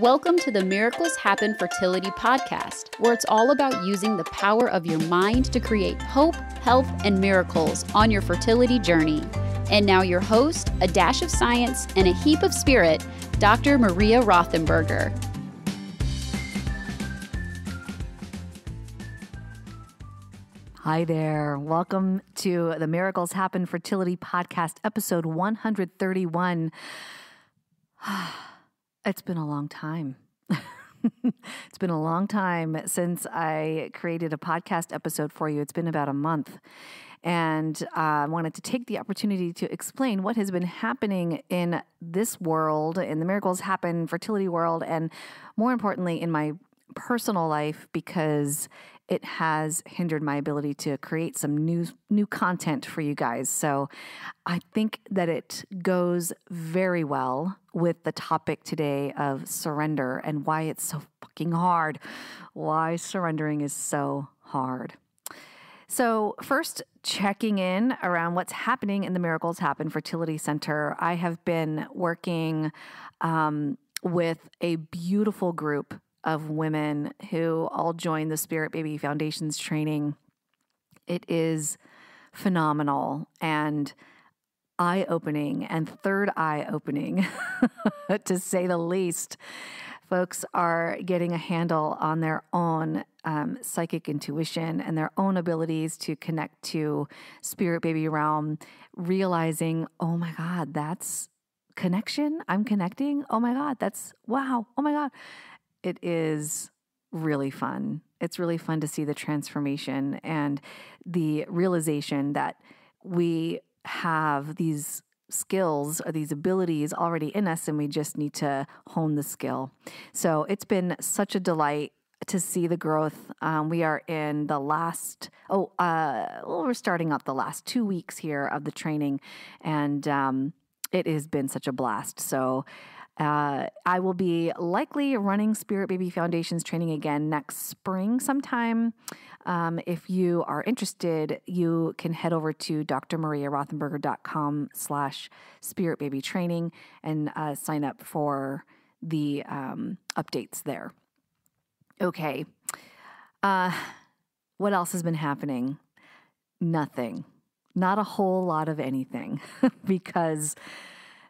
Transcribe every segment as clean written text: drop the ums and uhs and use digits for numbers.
Welcome to the Miracles Happen Fertility Podcast, where it's all about using the power of your mind to create hope, health, and miracles on your fertility journey. And now your host, a dash of science and a heap of spirit, Dr. Maria Rothenberger. Hi there. Welcome to the Miracles Happen Fertility Podcast, episode 131. It's been a long time. It's been a long time since I created a podcast episode for you. It's been about a month. And I wanted to take the opportunity to explain what has been happening in this world, in the Miracles Happen fertility world, and more importantly, in my personal life, because it has hindered my ability to create some new content for you guys. So I think that it goes very well with the topic today of surrender and why it's so fucking hard, why surrendering is so hard. So first, checking in around what's happening in the Miracles Happen Fertility Center. I have been working with a beautiful group of women who all joined the Spirit Baby Foundation's training. It is phenomenal and eye-opening and third eye-opening, to say the least. Folks are getting a handle on their own psychic intuition and their own abilities to connect to Spirit Baby realm, realizing, oh my God, that's connection. I'm connecting. Oh my God, that's wow. Oh my God. It is really fun. It's really fun to see the transformation and the realization that we have these skills or these abilities already in us, and we just need to hone the skill. So it's been such a delight to see the growth. We are in the last, we're starting up the last 2 weeks here of the training, and it has been such a blast. So I will be likely running Spirit Baby Foundation's training again next spring sometime. If you are interested, you can head over to drmariarothenberger.com/spiritbabytraining and sign up for the updates there. Okay. What else has been happening? Nothing. Not a whole lot of anything because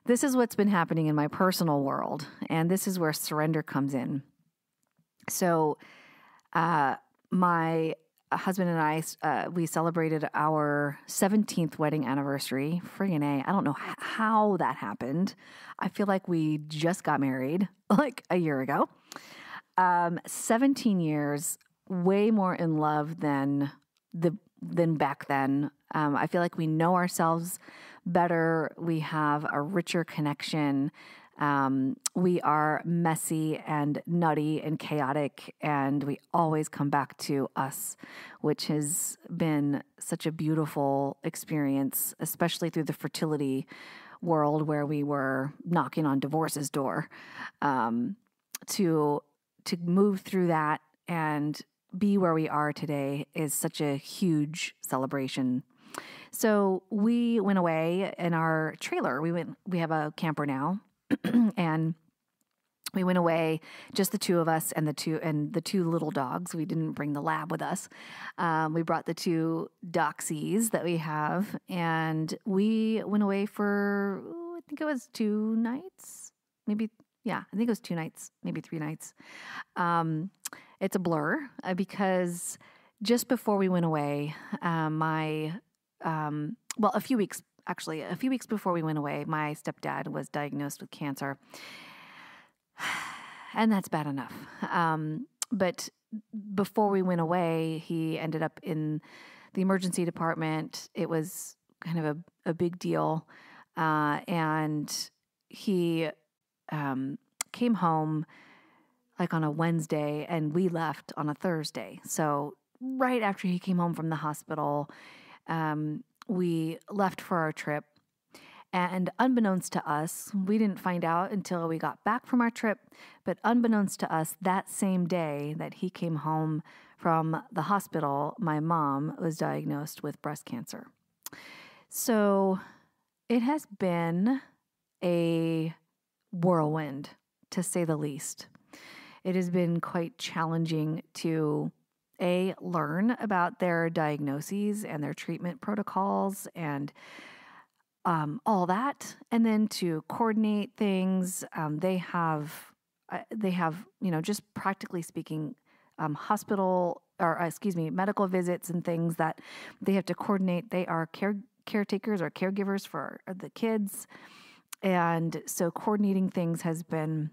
this is what's been happening in my personal world, and this is where surrender comes in. So my husband and I, we celebrated our 17th wedding anniversary. Friggin' A. I don't know how that happened. I feel like we just got married like a year ago. 17 years, way more in love than back then. I feel like we know ourselves better. We have a richer connection. We are messy and nutty and chaotic, and we always come back to us, which has been such a beautiful experience, especially through the fertility world where we were knocking on divorce's door. To move through that and be where we are today is such a huge celebration. So we went away in our trailer. We have a camper now, and we went away, just the two of us and the two little dogs. We didn't bring the lab with us. We brought the two doxies that we have, and we went away for, I think it was 2 nights, maybe. Yeah, I think it was 2 nights, maybe 3 nights. It's a blur because just before we went away, a few weeks before we went away, my stepdad was diagnosed with cancer. And that's bad enough. But before we went away, he ended up in the emergency department. It was kind of a big deal. And he came home like on a Wednesday, and we left on a Thursday. So right after he came home from the hospital, we left for our trip. And unbeknownst to us, we didn't find out until we got back from our trip, but unbeknownst to us, that same day that he came home from the hospital, my mom was diagnosed with breast cancer. So it has been a whirlwind, to say the least. it has been quite challenging to learn about their diagnoses and their treatment protocols and all that, and then to coordinate things. They have, just practically speaking, medical visits and things that they have to coordinate. They are caretakers or caregivers for the kids. And so coordinating things has been,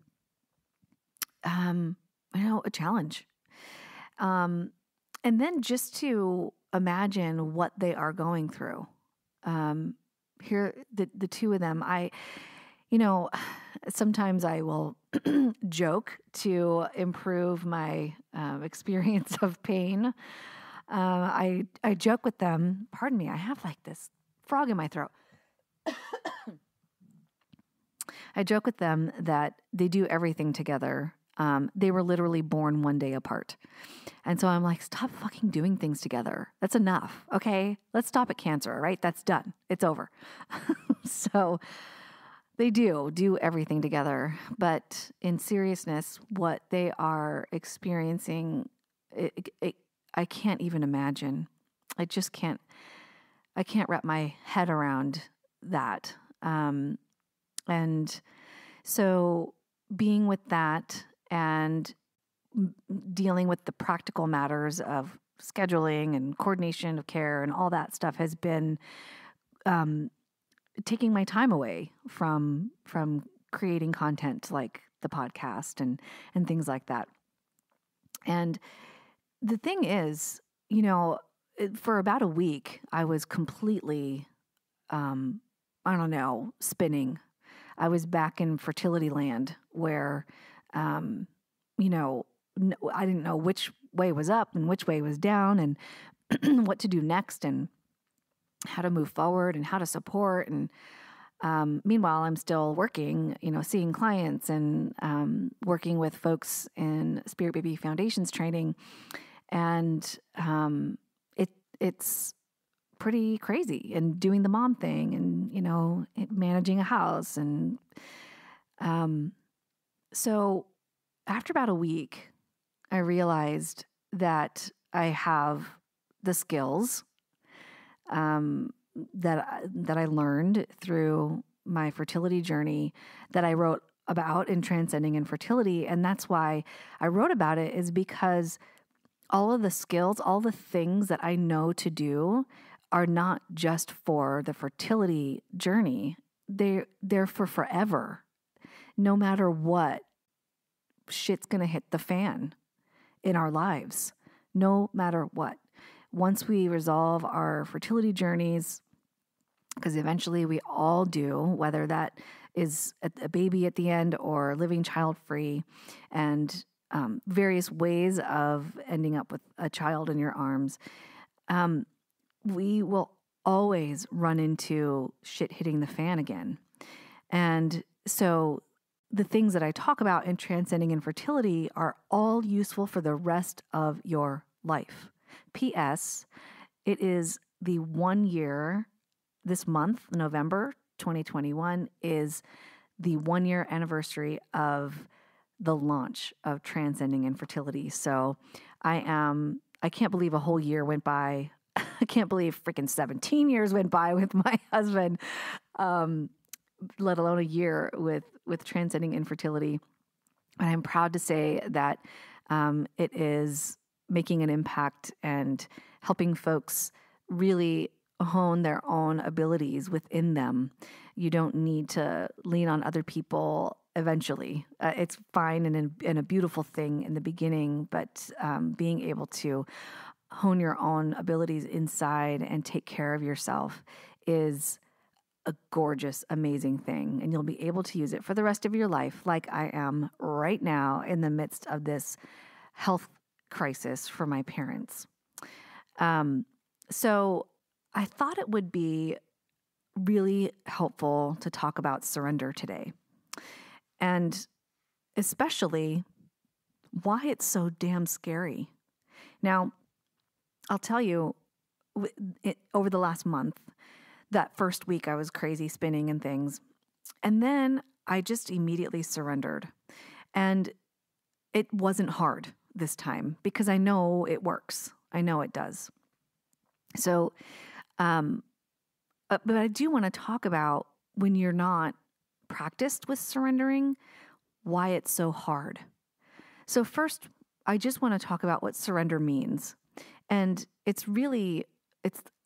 a challenge. And then just to imagine what they are going through. Here, the two of them, sometimes I will joke to improve my experience of pain. I joke with them, pardon me, I have like this frog in my throat. I joke with them that they do everything together. They were literally born one day apart. And so I'm like, stop fucking doing things together. That's enough. Okay. Let's stop at cancer. All right. That's done. It's over. So they do everything together. But in seriousness, what they are experiencing, I can't even imagine. I can't wrap my head around that. And so being with that and dealing with the practical matters of scheduling and coordination of care and all that stuff has been taking my time away from creating content like the podcast and things like that. And the thing is, for about a week, I was completely, spinning. I was back in fertility land where, I didn't know which way was up and which way was down and what to do next and how to move forward and how to support. And meanwhile, I'm still working, seeing clients and working with folks in Spirit Baby Foundations training. And it's pretty crazy, and doing the mom thing and, managing a house. And so after about a week, I realized that I have the skills that I learned through my fertility journey that I wrote about in Transcending Infertility. And that's why I wrote about it, is because all of the skills, all the things that I know to do are not just for the fertility journey. They're for forever. No matter what, shit's going to hit the fan in our lives. No matter what. Once we resolve our fertility journeys, because eventually we all do, whether that is a baby at the end or living child-free, and various ways of ending up with a child in your arms, we will always run into shit hitting the fan again. And so the things that I talk about in Transcending Infertility are all useful for the rest of your life. P.S. It is the 1 year, this month, November 2021, is the 1 year anniversary of the launch of Transcending Infertility. So I can't believe a whole year went by. I can't believe freaking 17 years went by with my husband, let alone a year with Transcending Infertility. And I'm proud to say that it is making an impact and helping folks really hone their own abilities within them. You don't need to lean on other people eventually. It's fine and a beautiful thing in the beginning, but being able to hone your own abilities inside and take care of yourself is a gorgeous, amazing thing. And you'll be able to use it for the rest of your life, like I am right now in the midst of this health crisis for my parents. So I thought it would be really helpful to talk about surrender today. And especially why it's so damn scary. Now, I'll tell you, over the last month, that first week I was crazy spinning and things. And then I just immediately surrendered. And it wasn't hard this time because I know it works. I know it does. So, but I do want to talk about when you're not practiced with surrendering, why it's so hard. So first, I just want to talk about what surrender means. And it's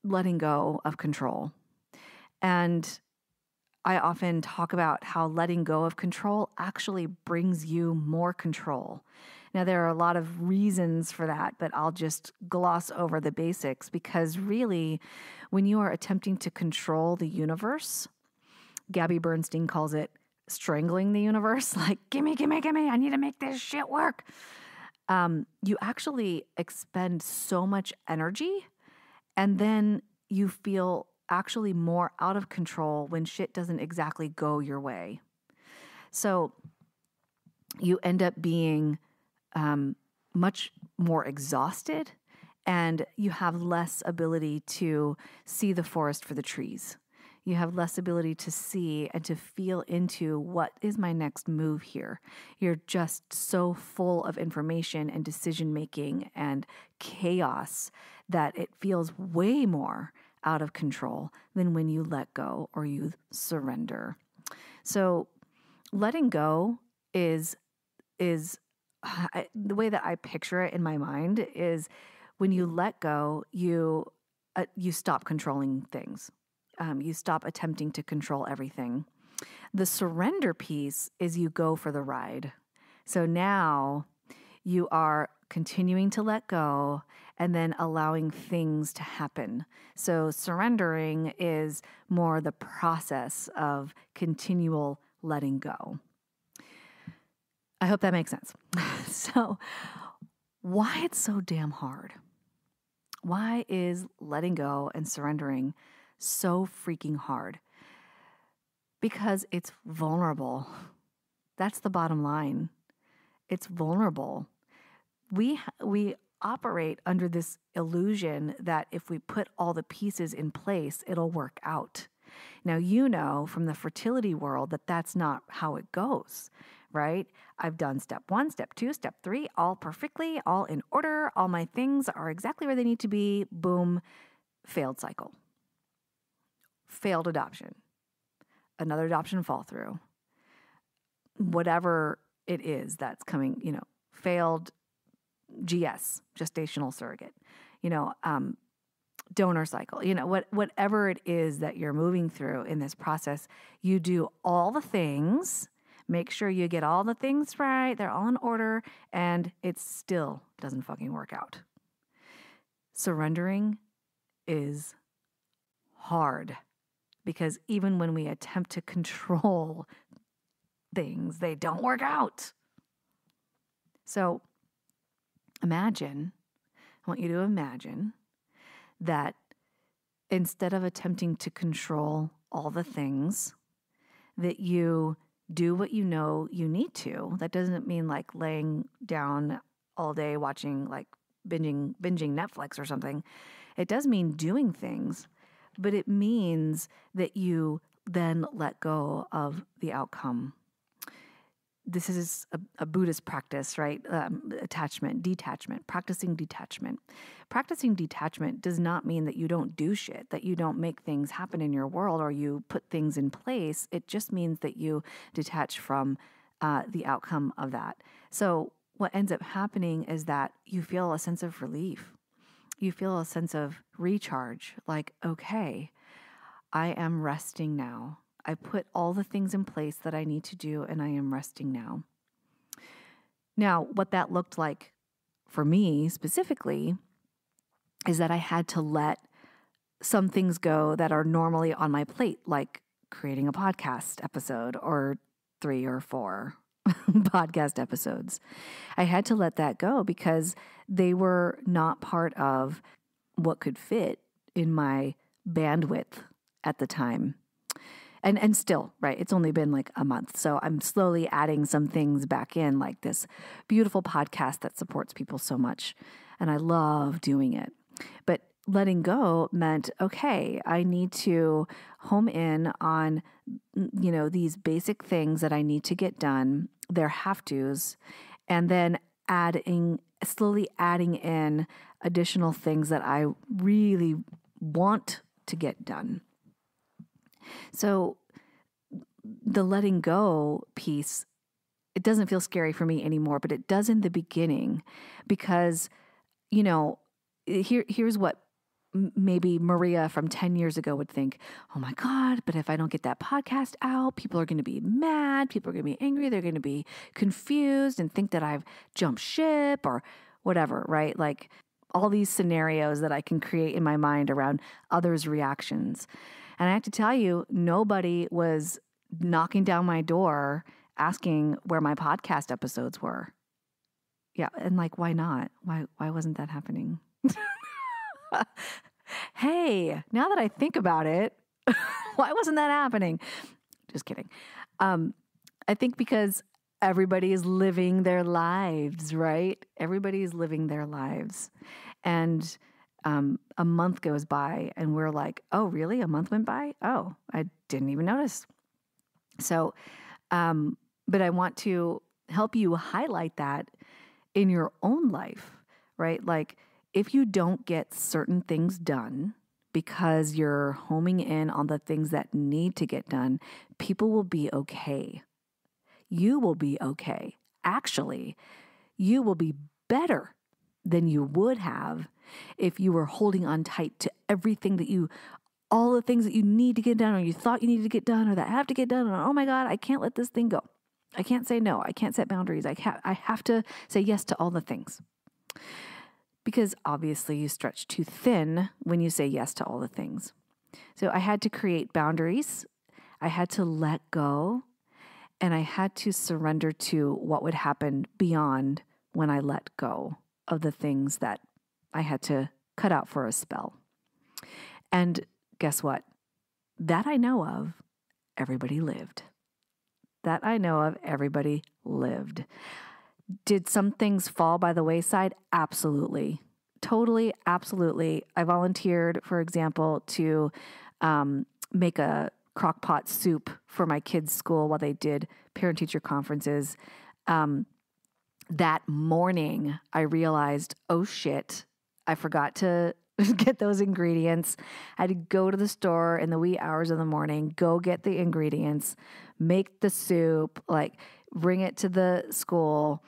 letting go of control. And I often talk about how letting go of control actually brings you more control. Now, there are a lot of reasons for that, but I'll just gloss over the basics because really, when you are attempting to control the universe, Gabby Bernstein calls it strangling the universe, like, gimme, I need to make this shit work. You actually expend so much energy, and then you feel actually more out of control when shit doesn't exactly go your way. So you end up being much more exhausted, and you have less ability to see the forest for the trees. You have less ability to see and to feel into what is my next move here. You're just so full of information and decision-making and chaos that it feels way more out of control than when you let go or you surrender. So letting go is the way that I picture it in my mind is when you let go, you stop controlling things. You stop attempting to control everything. The surrender piece is you go for the ride. So now you are continuing to let go and then allowing things to happen. So surrendering is more the process of continual letting go. I hope that makes sense. So why it's so damn hard? Why is letting go and surrendering so freaking hard? Because it's vulnerable. That's the bottom line. It's vulnerable. We operate under this illusion that if we put all the pieces in place, it'll work out. Now, you know from the fertility world that that's not how it goes, right? I've done step 1, step 2, step 3, all perfectly, all in order. All my things are exactly where they need to be. Boom, failed cycle. Failed adoption. Another adoption fall through. Whatever it is that's coming, failed GS, gestational surrogate, donor cycle, whatever it is that you're moving through in this process, you do all the things, make sure you get all the things right, they're all in order, and it still doesn't fucking work out. Surrendering is hard because even when we attempt to control things, they don't work out. So I want you to imagine that instead of attempting to control all the things, that you do what you know you need to. That doesn't mean like laying down all day watching, like binging Netflix or something. It does mean doing things, but it means that you then let go of the outcome. This is a Buddhist practice, right? Detachment, practicing detachment. Practicing detachment does not mean that you don't do shit, that you don't make things happen in your world or you put things in place. It just means that you detach from the outcome of that. So what ends up happening is that you feel a sense of relief. You feel a sense of recharge, like, okay, I am resting now. I put all the things in place that I need to do, and I am resting now. Now, what that looked like for me specifically is that I had to let some things go that are normally on my plate, like creating a podcast episode or 3 or 4 podcast episodes. I had to let that go because they were not part of what could fit in my bandwidth at the time. And still, right, it's only been like a month. So I'm slowly adding some things back in, like this beautiful podcast that supports people so much. And I love doing it. But letting go meant, okay, I need to home in on, these basic things that I need to get done. They're have-tos. and then slowly adding in additional things that I really want to get done. So the letting go piece, it doesn't feel scary for me anymore, but it does in the beginning because, here's what maybe Maria from 10 years ago would think, oh my God, but if I don't get that podcast out, people are going to be mad. People are going to be angry. They're going to be confused and think that I've jumped ship or whatever, right? Like all these scenarios that I can create in my mind around others' reactions. And I have to tell you, nobody was knocking down my door asking where my podcast episodes were. Yeah. And like, why not? Why wasn't that happening? Hey, now that I think about it, why wasn't that happening? Just kidding. I think because everybody is living their lives, right? Everybody is living their lives. And a month goes by and we're like, oh, really? A month went by? Oh, I didn't even notice. So, but I want to help you highlight that in your own life, right? Like, if you don't get certain things done because you're homing in on the things that need to get done, people will be okay. You will be okay. Actually, you will be better than you would have if you were holding on tight to everything all the things that you need to get done or you thought you needed to get done or that have to get done. And oh my God, I can't let this thing go. I can't say no. I can't set boundaries. I have to say yes to all the things. Because obviously you stretch too thin when you say yes to all the things. So I had to create boundaries. I had to let go. And I had to surrender to what would happen beyond when I let go of the things that I had to cut out for a spell. And guess what? That I know of, everybody lived. That I know of, everybody lived. Did some things fall by the wayside? Absolutely. Totally, absolutely. I volunteered, for example, to make a crock pot soup for my kids' school while they did parent-teacher conferences. That morning, I realized, oh shit, I forgot to get those ingredients. I had to go to the store in the wee hours of the morning, go get the ingredients, make the soup, like bring it to the school.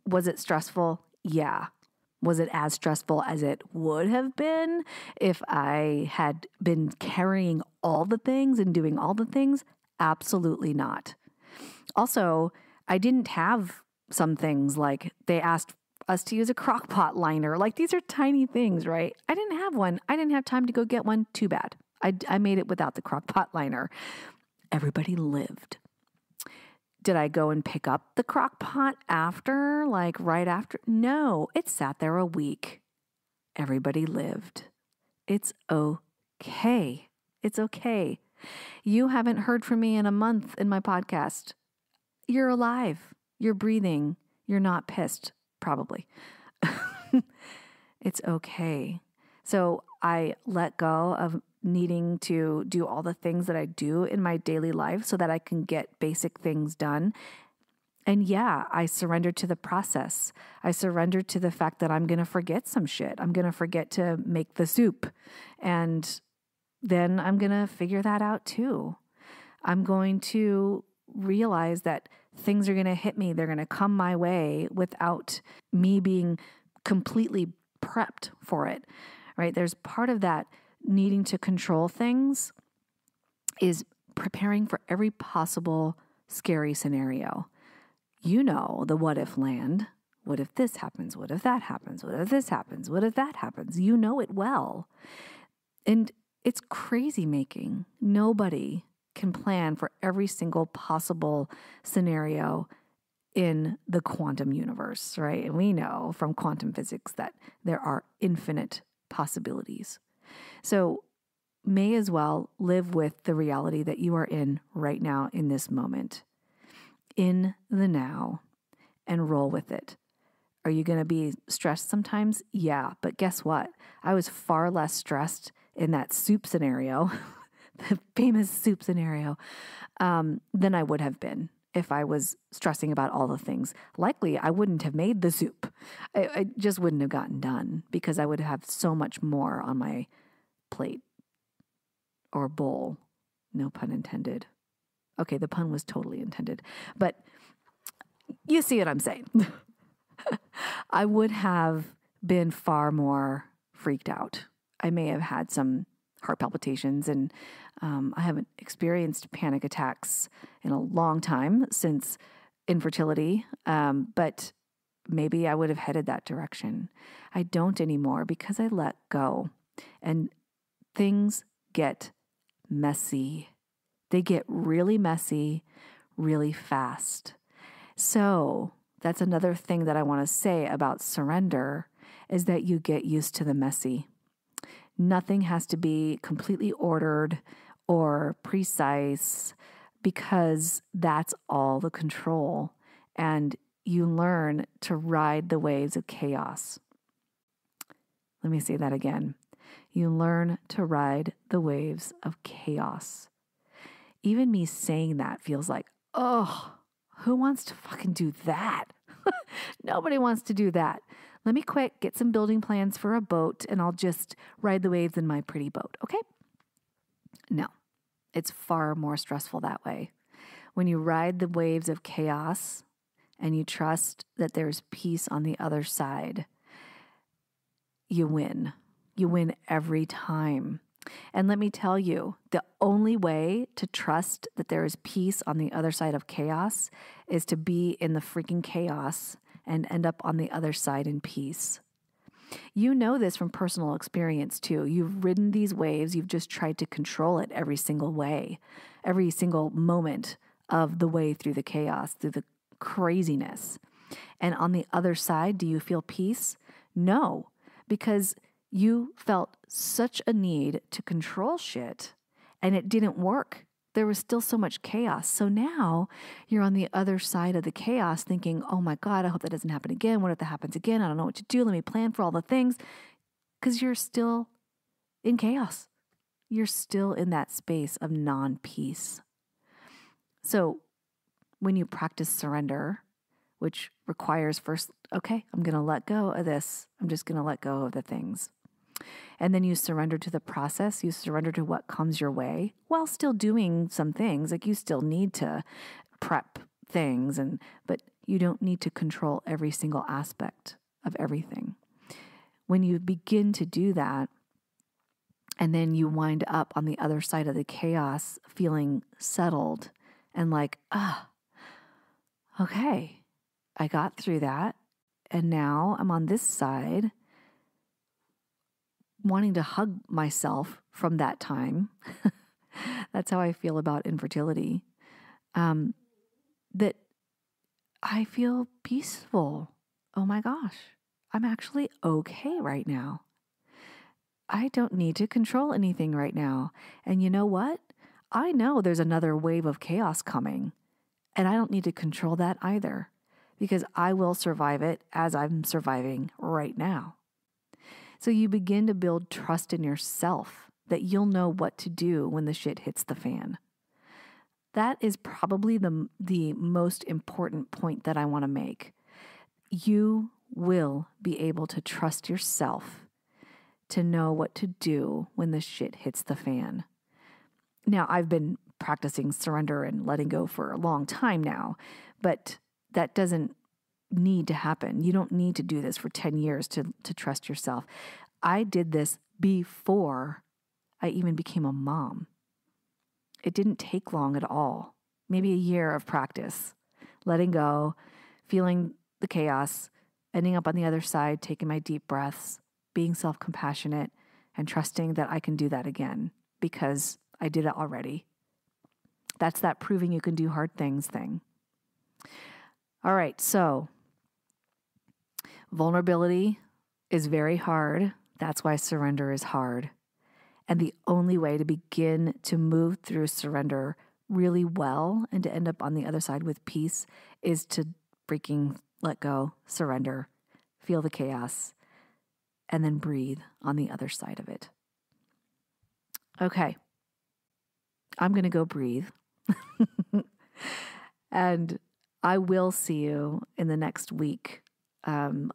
Was it stressful? Yeah. Was it as stressful as it would have been if I had been carrying all the things and doing all the things? Absolutely not. Also, I didn't have some things like they asked us to use a crock pot liner. Like these are tiny things, right? I didn't have one. I didn't have time to go get one. Too bad. I made it without the crock pot liner. Everybody lived. Did I go and pick up the crock pot after, like right after? No, it sat there a week. Everybody lived. It's okay. It's okay. You haven't heard from me in a month in my podcast. You're alive. You're breathing. You're not pissed, probably. It's okay. So I let go of needing to do all the things that I do in my daily life so that I can get basic things done. And yeah, I surrendered to the process. I surrendered to the fact that I'm going to forget some shit. I'm going to forget to make the soup. And then I'm going to figure that out too. I'm going to realize that things are going to hit me. They're going to come my way without me being completely prepped for it, right? There's part of that needing to control things is preparing for every possible scary scenario. You know, the what if land. What if this happens? What if that happens? What if this happens? What if that happens? You know it well. And it's crazy making. Nobody can plan for every single possible scenario in the quantum universe, right? And we know from quantum physics that there are infinite possibilities. So may as well live with the reality that you are in right now in this moment, in the now, and roll with it. Are you going to be stressed sometimes? Yeah, but guess what? I was far less stressed in that soup scenario, the famous soup scenario, than I would have been. if I was stressing about all the things. Likely, I wouldn't have made the soup. I just wouldn't have gotten done because I would have so much more on my plate or bowl. No pun intended. Okay, the pun was totally intended. But you see what I'm saying. I would have been far more freaked out. I may have had some heart palpitations, and I haven't experienced panic attacks in a long time since infertility, but maybe I would have headed that direction. I don't anymore because I let go, and things get messy. They get really messy really fast. So that's another thing that I want to say about surrender is that you get used to the messy. Nothing has to be completely ordered or precise because that's all the control. And you learn to ride the waves of chaos. Let me say that again. You learn to ride the waves of chaos. Even me saying that feels like, oh, who wants to fucking do that? Nobody wants to do that. Let me quick get some building plans for a boat and I'll just ride the waves in my pretty boat, okay? No, it's far more stressful that way. When you ride the waves of chaos and you trust that there's peace on the other side, you win. You win every time. And let me tell you, the only way to trust that there is peace on the other side of chaos is to be in the freaking chaos and end up on the other side in peace. You know this from personal experience too. You've ridden these waves. You've just tried to control it every single way, every single moment of the way through the chaos, through the craziness. And on the other side, do you feel peace? No, because you felt such a need to control shit and it didn't work. There was still so much chaos. So now you're on the other side of the chaos thinking, oh my God, I hope that doesn't happen again. What if that happens again? I don't know what to do. Let me plan for all the things. Because you're still in chaos. You're still in that space of non-peace. So when you practice surrender, which requires first, okay, I'm going to let go of this. I'm just going to let go of the things. And then you surrender to the process. You surrender to what comes your way while still doing some things. Like you still need to prep things, but you don't need to control every single aspect of everything. When you begin to do that, and then you wind up on the other side of the chaos feeling settled and like, okay, I got through that. And now I'm on this side wanting to hug myself from that time. That's how I feel about infertility. That I feel peaceful. Oh my gosh, I'm actually okay right now. I don't need to control anything right now. And you know what? I know there's another wave of chaos coming, and I don't need to control that either because I will survive it as I'm surviving right now. So you begin to build trust in yourself that you'll know what to do when the shit hits the fan. That is probably the most important point that I want to make. You will be able to trust yourself to know what to do when the shit hits the fan. Now, I've been practicing surrender and letting go for a long time now, but that doesn't need to happen. You don't need to do this for 10 years to trust yourself. I did this before I even became a mom. It didn't take long at all. Maybe a year of practice, letting go, feeling the chaos, ending up on the other side, taking my deep breaths, being self-compassionate, and trusting that I can do that again because I did it already. That's that proving you can do hard things thing. All right, so vulnerability is very hard. That's why surrender is hard. And the only way to begin to move through surrender really well and to end up on the other side with peace is to freaking let go, surrender, feel the chaos, and then breathe on the other side of it. Okay, I'm going to go breathe. And I will see you in the next week,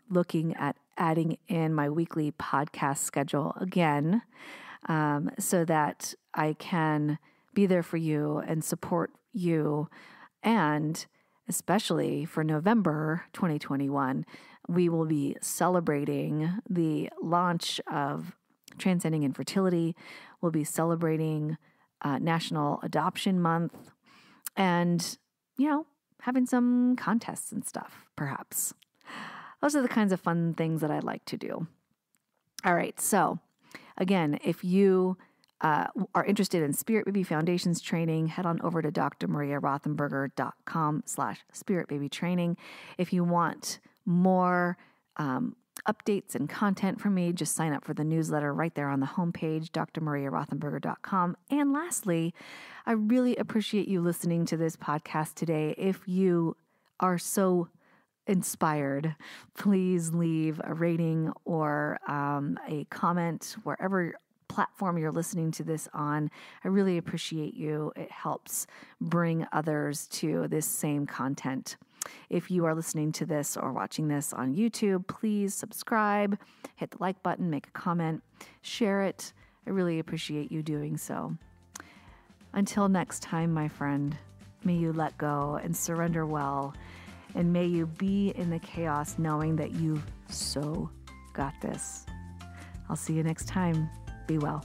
looking at adding in my weekly podcast schedule again, so that I can be there for you and support you. And especially for November 2021, we will be celebrating the launch of Transcending Infertility. We'll be celebrating National Adoption Month and, having some contests and stuff, perhaps. Those are the kinds of fun things that I like to do. All right. So again, if you are interested in Spirit Baby Foundations training, head on over to drmariarothenberger.com/spiritbabytraining. If you want more updates and content from me, just sign up for the newsletter right there on the homepage, drmariarothenberger.com. And lastly, I really appreciate you listening to this podcast today. If you are so inspired, please leave a rating or a comment wherever platform you're listening to this on. I really appreciate you. It helps bring others to this same content. If you are listening to this or watching this on YouTube, please subscribe, hit the like button, make a comment, share it. I really appreciate you doing so. Until next time, my friend, may you let go and surrender well, and may you be in the chaos knowing that you've so got this. I'll see you next time. Be well.